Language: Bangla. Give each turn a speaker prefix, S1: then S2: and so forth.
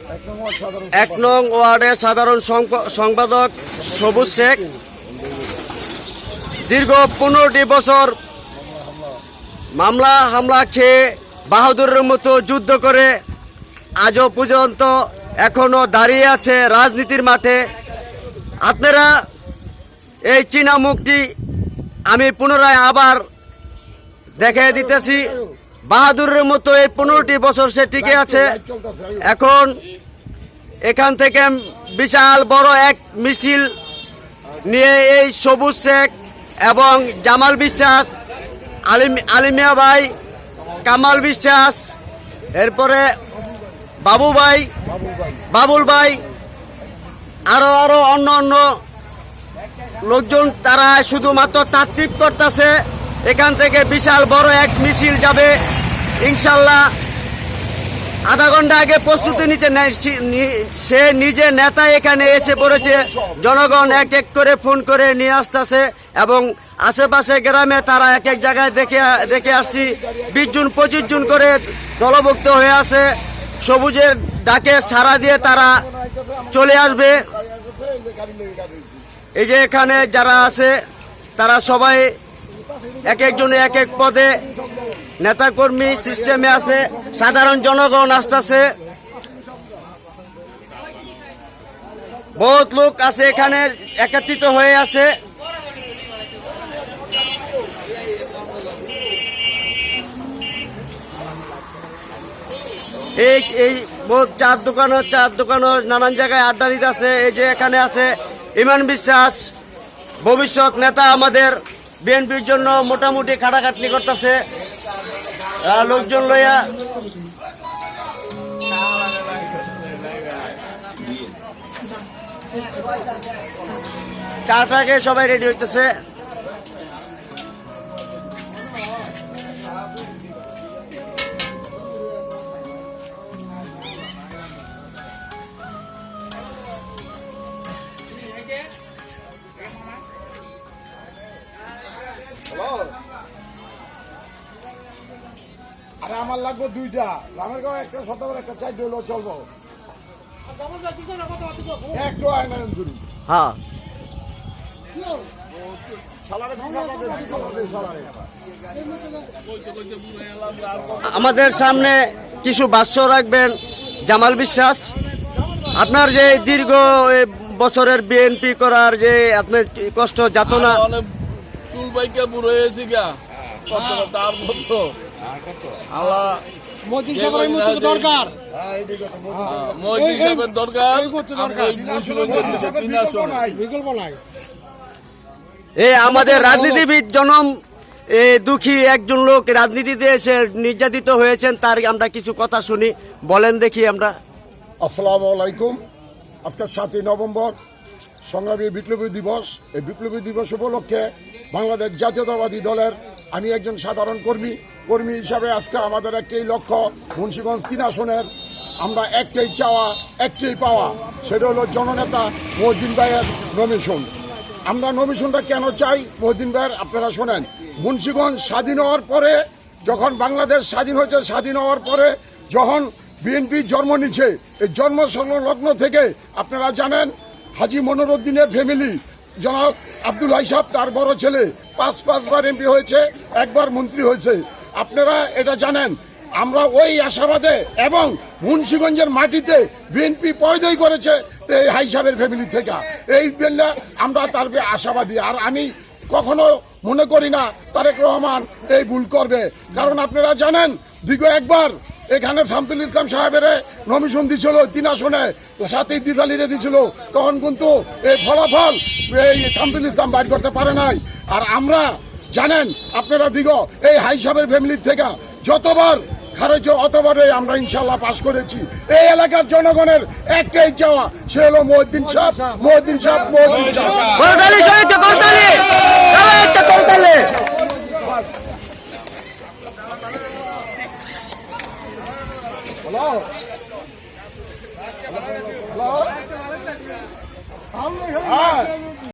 S1: 1 নং ওয়ার্ডের সাধারণ সম্পাদক সবুজ শেখ। দীর্ঘ 15টি বছর মামলা হামলা খেয়ে বাহাদুরের মতো যুদ্ধ করে আজও পর্যন্ত এখনো দাঁড়িয়ে আছে রাজনীতির মাঠে। আপনারা এই চীনা মুখটি আমি পুনরায় আবার দেখিয়ে দিতেছি। বাহাদুরের মতো এই 15টি বছর সে টিকে আছে। এখন এখান থেকে বিশাল বড় এক মিছিল নিয়ে এই সবুজ শেখ এবং জামাল বিশ্বাস, আলিমিয়া ভাই, কামাল বিশ্বাস, এরপরে বাবুল ভাই, আরো অন্য লোকজন, তারা শুধুমাত্র তাত্ত্বিক করতেছে। এখান থেকে বিশাল বড় এক মিছিল যাবে ইনশাল্লাহ। আধা ঘন্টা আগে প্রস্তুতি নিচে সে নিজে নেতা এখানে এসে পড়েছে। জনগণ এক এক করে ফোন করে নিয়ে আসতেছে এবং আশেপাশে গ্রামে তারা এক এক জায়গায় দেখে আসছি 20 জন 25 জন করে দলভুক্ত হয়ে আছে। সবুজের ডাকে সাড়া দিয়ে তারা চলে আসবে। এই যে এখানে যারা আছে তারা সবাই এক একজনে এক এক পদে নেতাকর্মী সিস্টেমে আছে। সাধারণ জনগণ আসতেছে, বহুত লোক আছে এখানে একত্রিত হয়ে আছে। এই বহুত চার দোকানও নানান জায়গায় আড্ডা দিতে আছে। এই যে এখানে আছে ইমান বিশ্বাস, ভবিষ্যৎ নেতা আমাদের বিএনপির জন্য মোটামুটি খাটাখাটনি করতেছে লোকজন লইয়া। চারটাকে সবাই রেডি হইতেছে।
S2: আরে আমার লাগবে 2টা, আমার গাঁও একটা শতবার একটা 4 হলো চলবো। একটু আয়নায়ন করি।
S1: হ্যাঁ, আমাদের সামনে কিছু ভাষ্য রাখবেন জামাল বিশ্বাস। আপনার যে দীর্ঘ বছরের বিএনপি করার যে আপনার কষ্ট যাতনা,
S3: চুল বাইকে বুড়ো হয়েছি গা তার মতো আল্লাহ দরকার
S1: এই আমাদের রাজনীতিবিদ জনম দুঃখী একজন লোক রাজনীতিতে এসে নির্যাতিত হয়েছেন, তার আমরা কিছু কথা শুনি। বলেন দেখি আমরা।
S2: আসসালামু আলাইকুম। আজকে 7ই নভেম্বর সংগ্রামী বিপ্লবী দিবস। এই বিপ্লবী দিবস উপলক্ষে বাংলাদেশ জাতীয়তাবাদী দলের আমি একজন সাধারণ কর্মী হিসাবে আজকে আমাদের একটাই লক্ষ্য, মুন্সিগঞ্জ 3 আসনের আমরা একটাই চাওয়া, একটাই পাওয়া, সেটা হলো জননেতা মহিউদ্দিন ভাইয়ের নমিনেশন। আমরা নমিনেশনটা কেন চাই মহিউদ্দিন ভাইয়ের, আপনারা শোনেন। মুন্সিগঞ্জ স্বাধীন হওয়ার পরে, যখন বাংলাদেশ স্বাধীন হয়েছে, স্বাধীন হওয়ার পরে যখন বিএনপি জন্ম নিচ্ছে, এই জন্ম সংলগ্ন থেকে আপনারা জানেন হাজী মনিরুদ্দিনের ফ্যামিলি, জনাব আব্দুল হাই সাহেব তার বড় ছেলে 5বার এমপি হয়েছে, 1বার মন্ত্রী হয়েছে। আপনারা এটা জানেন। আমরা ওই আশাবাদে এবং মুন্সিগঞ্জের মাটিতে বিএনপি পয়দাই করেছে এই হাই সাহেবের ফ্যামিলি থেকে, এই জন্য আমরা তার আশাবাদী। আর আমি কখনো মনে করি না তারেক রহমান এই ভুল করবে, কারণ আপনারা জানেন দীর্ঘ 1বার এখানে শামসুল ইসলাম সাহেবের নমিনেশন দিছিল 3 আসনে, সাথে দিদালিরে দিছিল, তখন কিন্তু এই ফলাফল এই শামসুল ইসলাম বাইর করতে পারে নাই। আর আমরা জানেন আপনারা দীর্ঘ এই হাই সাহেবের ফ্যামিলির থেকে যতবার খারেজ অতবারে আমরা ইনশাল্লাহ পাশ করেছি। এই এলাকার জনগণের একটাই চাওয়া, সে হলো মহিউদ্দিন সাহেব।